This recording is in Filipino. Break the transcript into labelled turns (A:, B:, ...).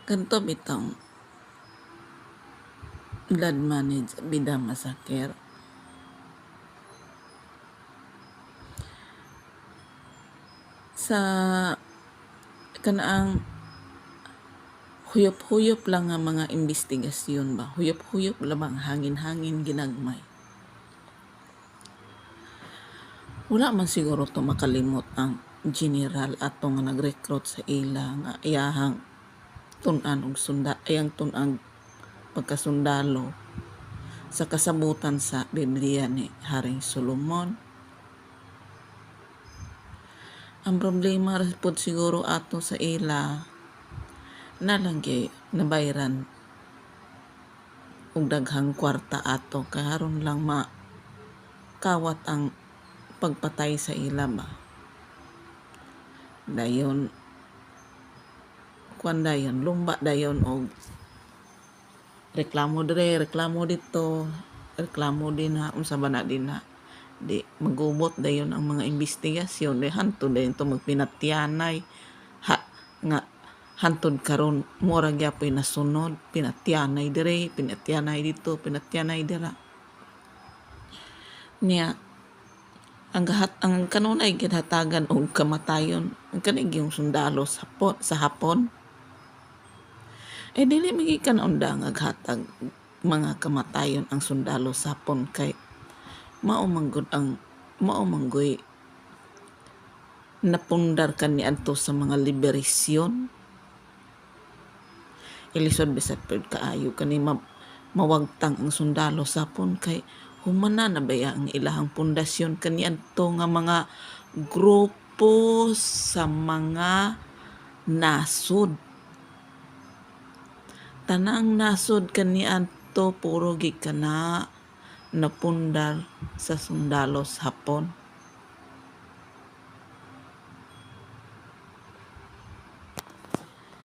A: Ganito bitong blood manage bida masakir. Sa kanaang huyop-huyop lang nga mga investigasyon ba. Huyop-huyop labang hangin-hangin ginagmay. Wala man siguro to makalimot ang general ato nga nag-recruit sa ila nga iyahang tun-an og ayang tun-ang pagkasundalo sa kasabutan sa Biblia ni Haring Solomon. Ang problema pod siguro ato sa ila nalanggay nabayran og daghang kwarta ato karon lang kawat ang pagpatay sa ila ba. Dayon lumba dayon og reklamo dire, reklamo dito, reklamo din ha, unsa ba na din ha. Di magubot dayon ang mga investigasyon, di hantod dayon to magpinatyanay nga hantod karon mura gyapon nasunod, pinatyanay dire, pinatyanay dito, pinatyanay dira. Niya ang kanunay ginhatagan og kamatayon ang kanig yung sundalo sa hapon. Dili magikan unda nga hatag mga kamatayon ang sundalo sa hapon kay mao manggoy napundar kaniadto sa mga liberasyon. Ilisod bisag pud kaayo kani mawagtang ang sundalo sa hapon kay humana na baya ang ilahang pundasyon kaniadto nga mga grupo sa mga nasod. Tanang nasod kaniadto puro gikana napundar sa sundalo sa hapon.